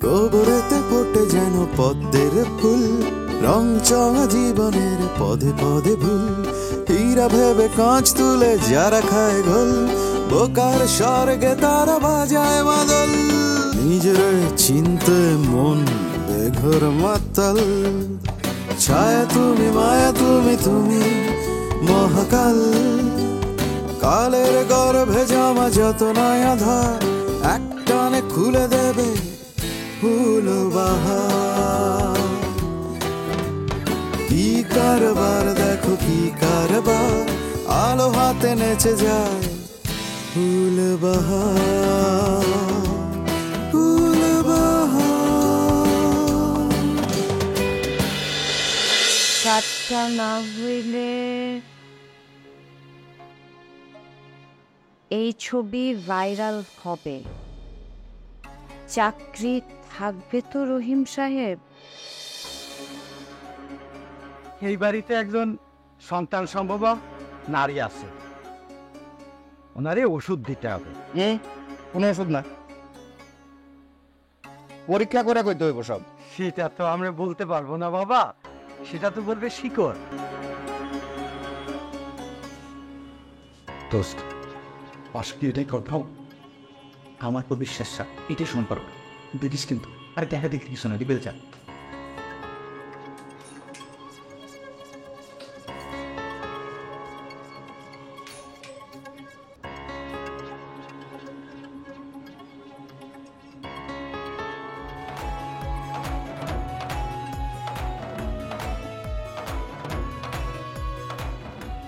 গোবরেতে ফোটে যেন পদ্মের ফুল, রং চঙা জীবনের পদে পদে ভুল। হীরা ভেবে কাঁচ তুলে যারা খায় গোল, বোকার স্বর্গে তারা বাজায় মাদল। নিজের চিনতে মন বেঘর মাতাল, ছায়া তুমি মায়া তুমি তুমি মহাকাল। কালের গর্ভে জামা যত নয়া ধার, একটানে খুলে দেবে ফুল বাহার। কি কারবার দেখো কি কারবার, আলো হাতে নেচে যায় ফুল বাহার, ফুল বাহার। কাজটা না হইলে এই ছবি ভাইরাল হবে, চাকরি থাকবে তো রহিম সাহেব। এই বাড়িতে একজন সন্তান সম্ভব নারী আছে, ওনারে ওষুধ দিতে হবে। কোনো ওষুধ না, পরীক্ষা করে কইতে হইব সব। সেটা তো আমরা বলতে পারবো না বাবা, সেটা তো বলবে শিকড়। দোস্ত, পাশ কি এটাই কথাও? আমার তো বিশ্বাস এটাই শুন পারো, দেখিস কিন্তু। আরে দেখা দেখি কিছু না, রিবেল যা।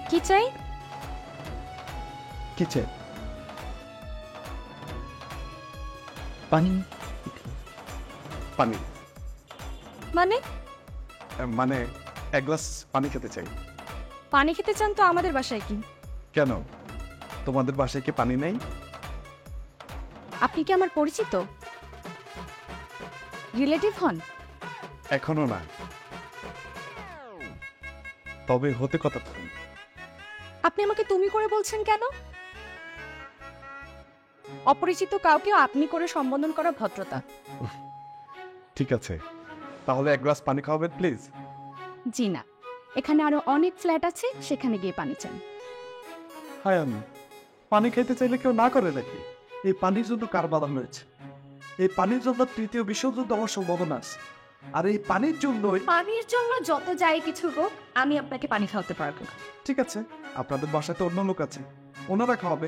কি চাই? কি চাই? পানি। পানি মানে মানে এক গ্লাস পানি খেতে চাই। পানি খেতে চান তো আমাদের বাসায় কি? কেন, তোমাদের বাসায় কি পানি নেই? আপনি কি আমার পরিচিত রিলেটিভ হন? এখনো না, তবে হতে কতক্ষণ? আপনি আমাকে তুমি করে বলছেন কেন? অপরিচিত কাউকে আপনি করে সম্বোধন করা ভদ্রতা। ঠিক আছে, তাহলে এক গ্লাস পানি খাওয়াবেন প্লিজ। জি না, এখানে আরো অনেক ফ্ল্যাট আছে, সেখানে গিয়ে পানি চান। হ্যাঁ, আমি পানি খাইতে চাইলে কেউ না করে নাকি? এই পানির জন্য কার বাধা হয়েছে? এই পানির জন্য তৃতীয় বিশ্বযুদ্ধ হওয়ার সম্ভাবনা আছে। আর এই পানির জন্যই পানির জন্য যত যাই কিছু হোক, আমি আপনাকে পানি খাওয়াতে পারবো না। ঠিক আছে, আপনাদের বাসায় তো অন্য লোক আছে, ওনারা খাওয়াবে।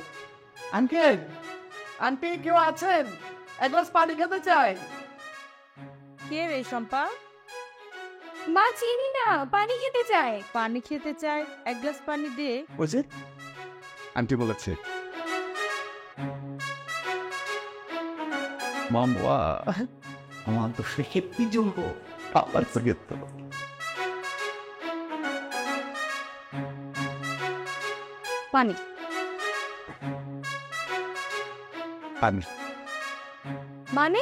আঙ্কেল, আন্টি কেউ আছেন? এক গ্লাস পানি খেতে চাই। কে রে শম্পা? মা চিনি না, পানি খেতে চায়। পানি খেতে চায়, এক গ্লাস পানি দে। ওই যে আন্টি বলেছে। মামা আমার তো সে হেপি জ্বলবো আবার সঙ্গে তো পানি। পানি মানে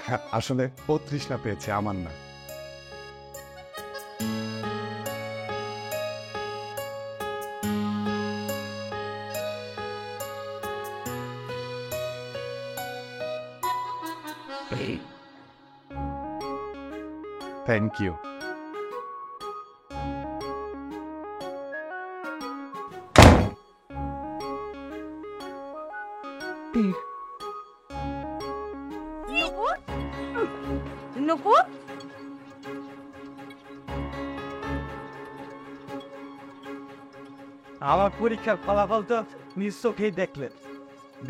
হ্যাঁ, আসলে ও তৃষ্ণা পেয়েছে, আমার না। Thank you. নুপুর, আমার পরীক্ষার ফলাফল তো নিজ চোখেই দেখলেন।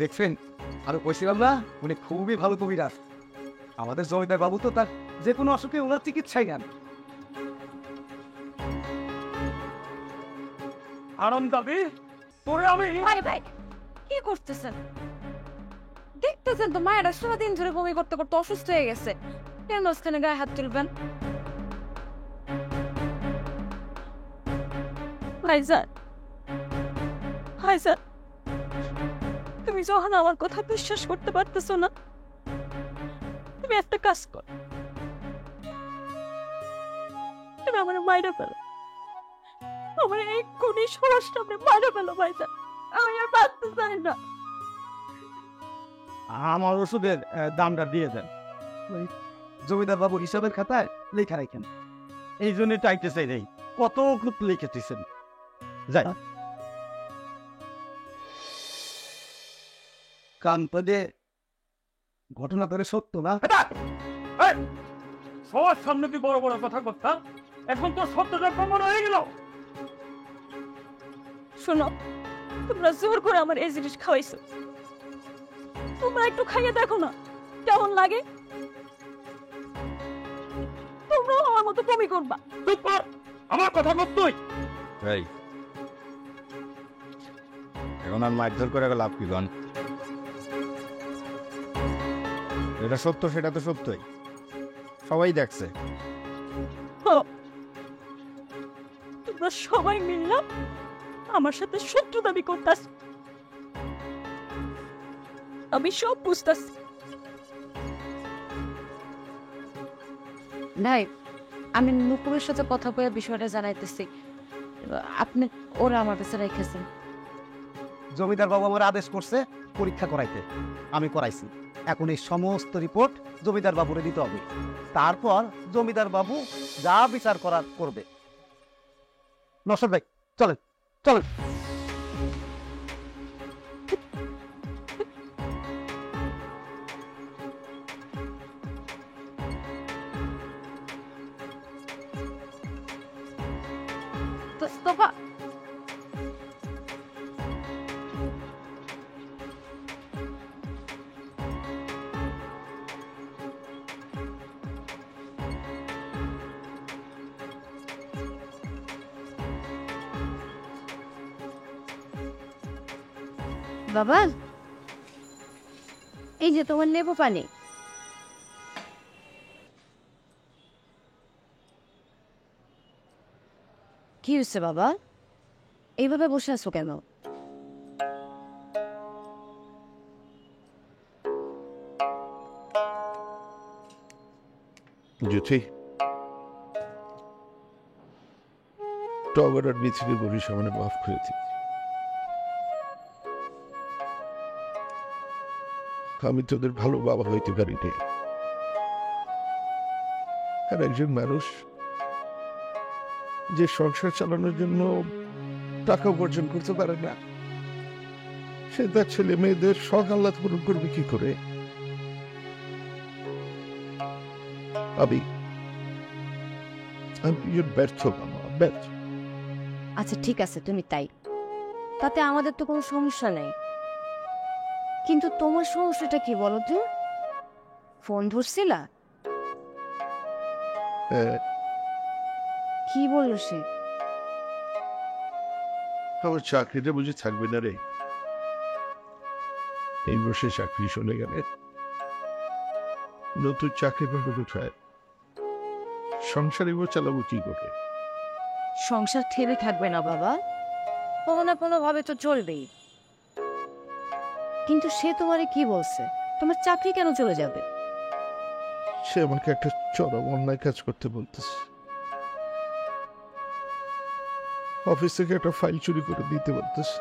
দেখছেন, আরো কইছিলাম না উনি খুবই ভালো কবিরাজ। আমাদের জমিদার বাবু তো তার যে কোনো অসুখে ওনার চিকিৎসাই নেন। আনন্দ দাবি তোরে আমি ভাই ভাই কি করতেছেন? দেখতেছেন তো মায়েরা সারাদিন ধরে বমি করতে করতে অসুস্থ হয়ে গেছে, কেন মাঝখানে গায়ে হাত তুলবেন? ভাইজান, ভাইজান, তুমি যখন আমার কথা বিশ্বাস করতে পারতেছো না, তুমি একটা কাজ কর, তুমি আমার মাইরা ফেলো, আমার এক্ষুনি সরাসরি আপনি মাইরা ফেলো ভাইজান, আমি আর বাঁচতে চাই না। আমার ওষুধের দামটা দিয়ে দেন। জমিদার বাবু হিসাবের খাতায় লেখা রাখেন। এই জন্য টাইতে চাই নেই, কত লিখেছেন। যাই কান পেলে ঘটনা করে সত্য না? সবার সামনে তুই বড় বড় কথা কথা, এখন তো সত্যটা প্রমাণ হয়ে গেল। শোনো, তোমরা জোর করে আমার এই জিনিস খাওয়াইছো, তোমরা একটু খাইয়ে দেখো না কেমন লাগে। তোমরাও আমার মতো বমি করবা। চুপ কর, আমার কথা মত তুই। এই এখন আর মারধর করে লাভ কি গন? যেটা সত্য সেটা তো সত্যই, সবাই দেখছে। তোমরা সবাই মিললাম আমার সাথে শত্রু দাবি করতাস। আমি সব বুঝতাছি। নাই, আমি নুপুরের সাথে কথা বলে বিষয়টা জানাইতেছি। আপনি ওরা আমার কাছে রেখেছেন। জমিদার বাবু আমার আদেশ করছে পরীক্ষা করাইতে, আমি করাইছি। এখন এই সমস্ত রিপোর্ট জমিদার বাবুরে দিতে হবে, তারপর জমিদার বাবু যা বিচার করার করবে। নসর ভাই চলেন চলেন। তোফা, বাবা এই যে তোমার নেবো পানি। কি হচ্ছে বাবা, এইভাবে বসে আছো কেন? জ্যোতি, টগর আর মিছিলে বলি সামনে মাফ করে দিই। আমি তোদের ভালো বাবা হইতে পারিনি। আর একজন মানুষ যে সংসার চালানোর জন্য টাকা উপার্জন করতে পারে না, সে তার ছেলে মেয়েদের শখ আহ্লাদ পূরণ করবে কি করে? আমি ব্যর্থ বাবা, ব্যর্থ। আচ্ছা ঠিক আছে, তুমি তাই, তাতে আমাদের তো কোনো সমস্যা নেই। কিন্তু তোমার সমস্যাটা কি বলো তো? ফোন ধরছিলা? কি বললো সে? আমার চাকরিটা বুঝে থাকবে না রে? এই বসে চাকরি চলে গেলে নতুন চাকরি পাবো কোথায়? সংসার এবার চালাবো কি করে? সংসার থেমে থাকবে না বাবা, কোনো না কোনো ভাবে তো চলবেই। কিন্তু সে তোমারে কি বলছে? তোমার চাকরি কেন চলে যাবে? সে আমাকে একটা চরম অন্যায় কাজ করতে বলতেছে। অফিস থেকে একটা ফাইল চুরি করে দিতে বলতেছে।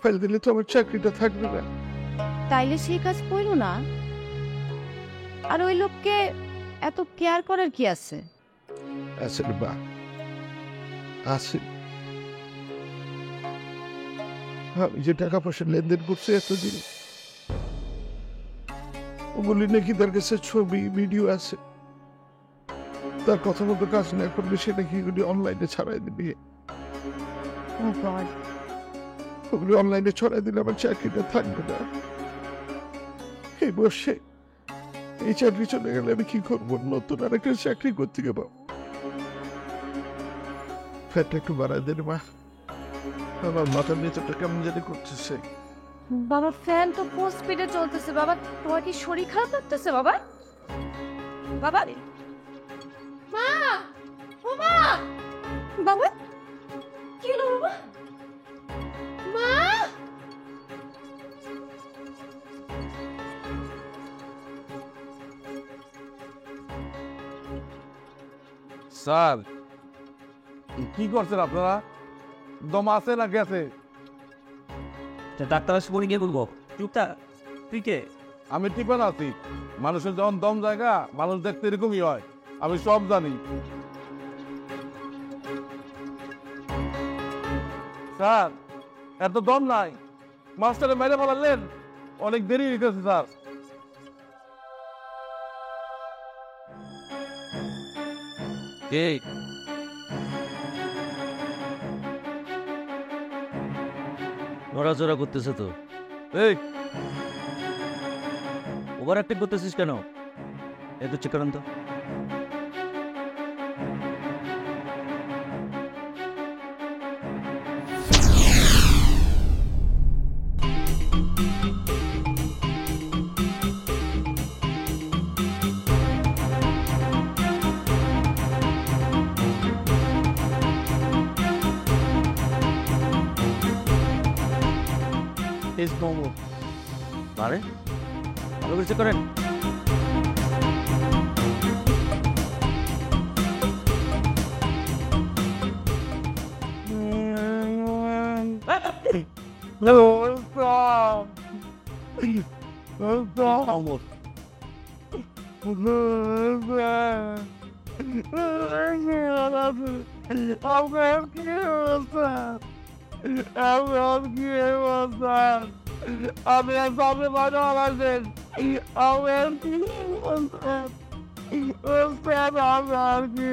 ফাইল দিলে তো আমার চাকরিটা থাকবে না। তাইলে সেই কাজ করো না। আর ওই লোককে এত কেয়ার করার কি আছে? আছে রে বা, আছে। আমি যে টাকা পয়সা লেনদেন করছি এতদিন, ওগুলি নাকি তার কাছে ছবি ভিডিও আছে। তার কথা মতো কাজ না করলে সে নাকি এগুলি অনলাইনে ছাড়াই দিবি। ওগুলি অনলাইনে ছড়াই দিলে আমার চাকরিটা থাকবে না। এই বসে এই চাকরি চলে গেলে আমি কি করবো? নতুন আর একটা চাকরি করতে গেব। ফ্যাটটা একটু বাড়াই দেন মা, আমার মাথার ভেতরটা কেমন জানি করতেছে। বাবা ফ্যান তো ফুল স্পিডে চলতেছে। বাবা তোমার কি শরীর খারাপ লাগতেছে? বাবা বাবা মা, ও মা, বাবা কি হলো বাবা? মা, স্যার কি করছেন আপনারা? দম আছে না গেছে? ডাক্তার আসে বলে গিয়ে বলবো চুপটা। তুই কে? আমি টিপান আছি, মানুষের যখন দম জায়গা মানুষ দেখতে এরকমই হয়, আমি সব জানি। স্যার এত দম নাই, মাস্টারে মেরে ফেলালেন, অনেক দেরি হয়ে গেছে স্যার। এই নড়াচড়া করতেছে তো, এই ওভার অ্যাক্টিং করতেছিস কেন? একটু চেক করেন তো। আরে ভালো করে চেক করেন। আমি সবে ভালো আছেন, আমার কি আমার কি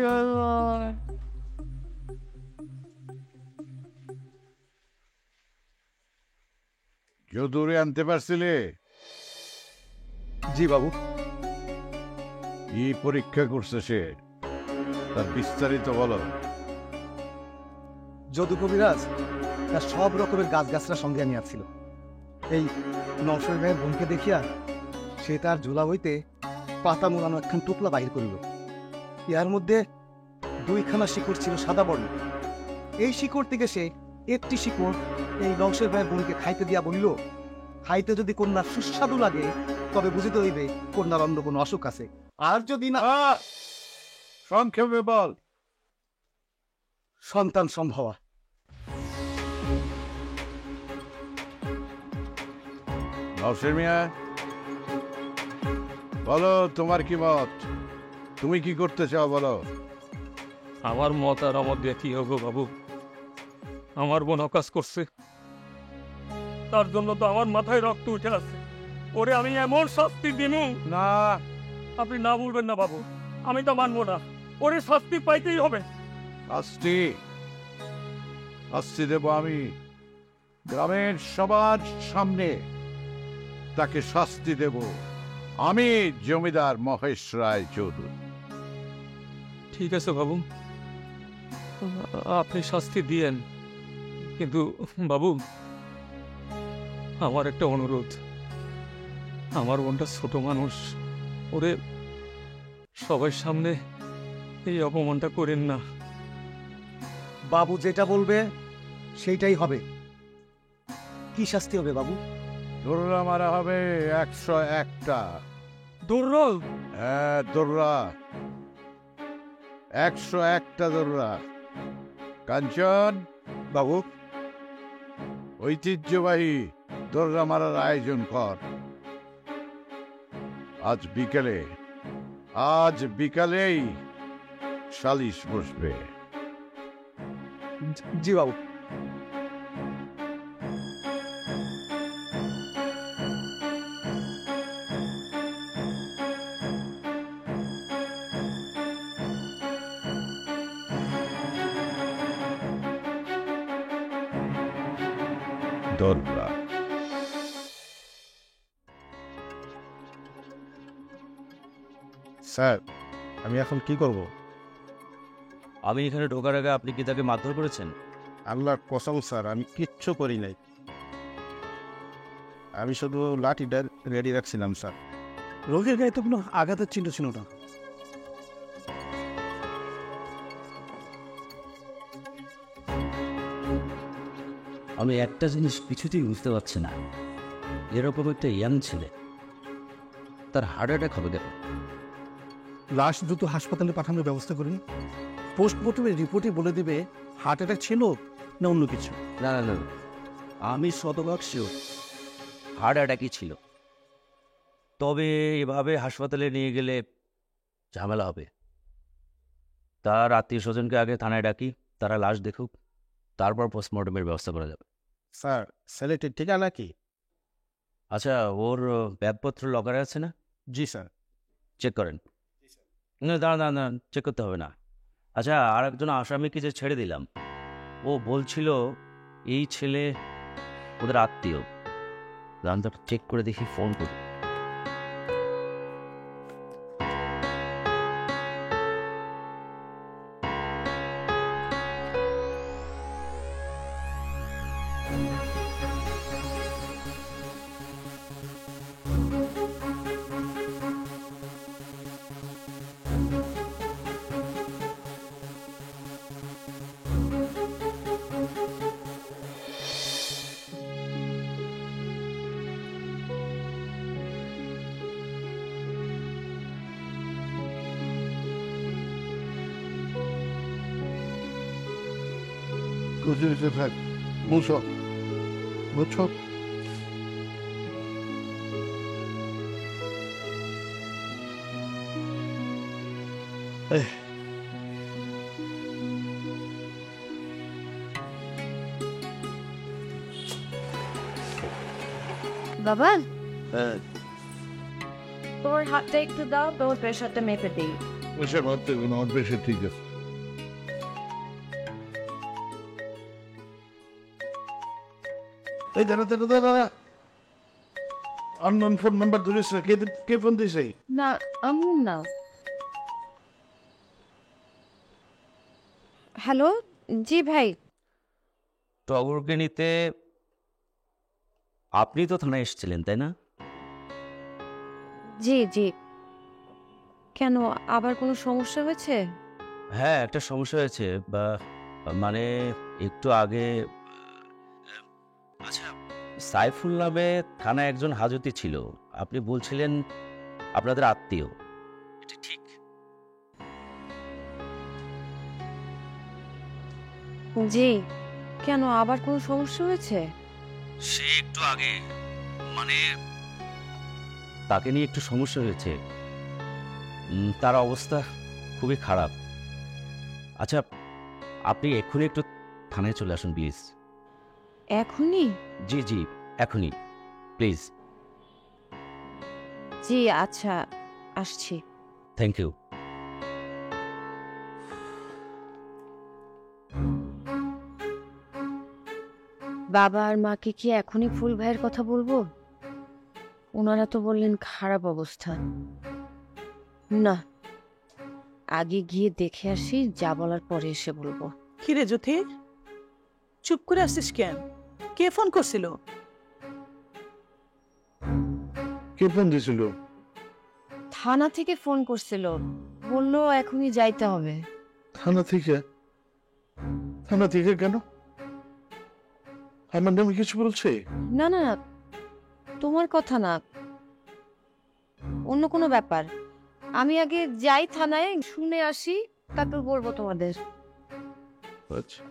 কেউ দূরে আনতে পারছিলে? জি বাবু। কি পরীক্ষা করছে সে, তার বিস্তারিত বলো। যদু কবিরাজ তার সব রকমের গাছগাছরা সঙ্গে আনিয়াছিল। এই নওশর ভাইয়ের বোনকে দেখিয়া সে তার ঝোলা হইতে পাতা মোলানো একখান টোপলা বাহির করিল। ইহার মধ্যে 2খানা শিকড় ছিল সাদা বর্ণ। এই শিকড় থেকে সে একটি শিকড় এই নওশর ভাইয়ের বোনকে খাইতে দিয়া বলিল, খাইতে যদি কন্যার সুস্বাদু লাগে তবে বুঝিতে হইবে কন্যার অন্য কোনো অসুখ আছে, আর যদি না সংক্ষেপে বল। সন্তান সম্ভবা। নওশর মিয়া বলো, তোমার কি মত? তুমি কি করতে চাও বলো। আমার মত আর আমার দিয়ে কি হবো বাবু? আমার বোন অকাজ করছে, তার জন্য তো আমার মাথায় রক্ত উঠে আছে। ওরে আমি এমন শাস্তি দিনু না, আপনি না বলবেন না বাবু, আমি তো মানবো না। ওরে শাস্তি পাইতেই হবে। শাস্তি শাস্তি দেব আমি, গ্রামের সবার সামনে তাকে শাস্তি দেব আমি, জমিদার মহেশ রায় চৌধুরী। ঠিক আছে বাবু, আপনি শাস্তি দিয়েন, কিন্তু বাবু আমার একটা অনুরোধ, আমার বোনটা ছোট মানুষ, ওরে সবার সামনে এই অপমানটা করেন না। বাবু যেটা বলবে সেইটাই হবে। কি শাস্তি হবে বাবু? দোররা মারা হবে 101টা। দৌড়? হ্যাঁ দোররা, 101টা দোররা। কাঞ্চন বাবু ঐতিহ্যবাহী দোররা মারার আয়োজন কর। আজ বিকালেই সালিশ বসবে। জি বাবু। দোররা স্যার আমি এখন কি করব? আমি এখানে ঢোকার আগে আপনি কি তাকে মারধর করেছেন? আল্লাহর কসম স্যার, আমি কিচ্ছু করি নাই। আমি শুধু লাঠিটা রেডি রাখছিলাম স্যার। রোগীর গায়ে তো কোনো আঘাতের চিহ্ন ছিল না। আমি একটা জিনিস কিছুতেই বুঝতে পারছি না, এরকম একটা ইয়াং ছেলে তার হার্ট অ্যাটাক হবে কেন? লাশ দ্রুত হাসপাতালে পাঠানোর ব্যবস্থা করুন। পোস্টমর্টমের রিপোর্টে বলে দেবে হার্ট অ্যাটাক ছিল না অন্য কিছু। না না না, আমি শতভাগ শিওর হার্ট অ্যাটাকই ছিল। তবে এভাবে হাসপাতালে নিয়ে গেলে ঝামেলা হবে। তার আত্মীয় স্বজনকে আগে থানায় ডাকি, তারা লাশ দেখুক, তারপর পোস্টমর্টমের ব্যবস্থা করা যাবে। স্যার ছেলেটির ঠিকানা কি? আচ্ছা, ওর ব্যাগপত্র লকারে আছে না? জি স্যার। চেক করেন। না দাঁড়া না, চেক করতে হবে না। আচ্ছা, আর একজন আসামিকে যে ছেড়ে দিলাম, ও বলছিল এই ছেলে ওদের আত্মীয়। দাঁড়ান চেক করে দেখি, ফোন করি। বুঝে থাক, বুঝো বুঝছো। বাবা, হ্যাঁ, তোর হাতটা একটু দাও, তোর প্রেশারটা মেপে দিই। ওইসব ভাবতে হবে না, আমার বেশি ঠিক আছে। এই দাঁড়া দাঁড়া দাঁড়া, আননোন ফোন নাম্বার ধরেছে, কে ফোন দিয়েছে? না, আমুন না। হ্যালো, জি ভাই। টগরকে নিতে আপনি তো থানায় এসেছিলেন, তাই না? জি জি। কেন, আবার কোনো সমস্যা হয়েছে? হ্যাঁ, একটা সমস্যা হয়েছে, মানে একটু আগে। আচ্ছা, সাইফুল নামে থানায় একজন হাজতি ছিল, আপনি বলছিলেন আপনাদের আত্মীয়, এটা ঠিক? জি। কেন, আবার কোনো সমস্যা হয়েছে? সে একটু আগে, মানে তাকে নিয়ে একটু সমস্যা হয়েছে, তার অবস্থা খুবই খারাপ। আচ্ছা, আপনি এক্ষুনি একটু থানায় চলে আসুন প্লিজ। এখনই? জি জি, এখনই প্লিজ। জি আচ্ছা, আসছি। Thank you. বাবা আর মাকে কি এখনই ফুল ভাইয়ের কথা বলবো? ওনারা তো বললেন খারাপ অবস্থা। না, আগে গিয়ে দেখে আসি, যা বলার পরে এসে বলবো। কিরে জ্যোতি, চুপ করে আসছিস কেন? কে ফোন করছিল? কে ফোন দিয়েছিল? থানা থেকে ফোন করছিল, বললো এখনই যাইতে হবে। থানা থেকে? থানা থেকে কেন? আমার নামে কিছু বলছে? না না, তোমার কথা না, অন্য কোনো ব্যাপার। আমি আগে যাই থানায়, শুনে আসি, তারপর বলবো তোমাদের। আচ্ছা,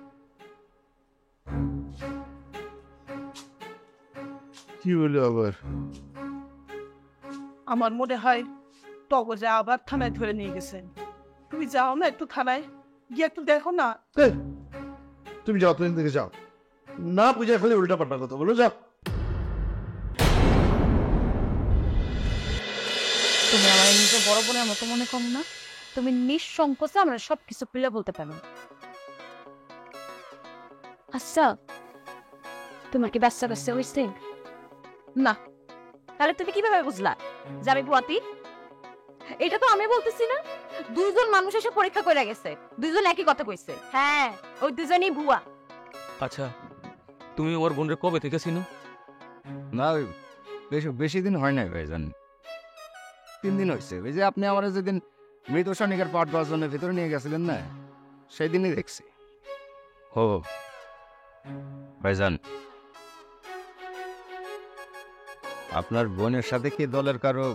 কি বলে আবার? আমার মনে হয় টগর যা আবার থানায় ধরে নিয়ে গেছেন। তুমি যাও না একটু থানায় গিয়ে একটু দেখো না। তুমি যাও, তুমি থেকে যাও না, বুঝে ফেলে উল্টা পাল্টা কথা বলো, যাও। তুমি আমার নিজে বড় বোনের মতো মনে করো না? তুমি নিঃসংকোচে আমরা সবকিছু খুলে বলতে পারো। আচ্ছা, তোমার কি বাচ্চা কাচ্চা হয়েছে? না। তাহলে তুমি কিভাবে বুঝলা যে আমি বুয়াতি? এটা তো আমি বলতেছি না, দুইজন মানুষ এসে পরীক্ষা করে গেছে, দুইজন একই কথা কইছে। হ্যাঁ, ওই দুজনই ভুয়া। আচ্ছা, তুমি ওর বোনের কবে থেকে চিনো? না, বেশি দিন হয় নাই ভাইজান, 3 দিন হয়েছে। ওই যে আপনি আমার যেদিন মৃত সৈনিকের পাট পাওয়ার জন্য ভিতরে নিয়ে গেছিলেন না, সেই দিনই দেখছি। ও ভাইজান, আপনার বোনের সাথে কি দলের কারো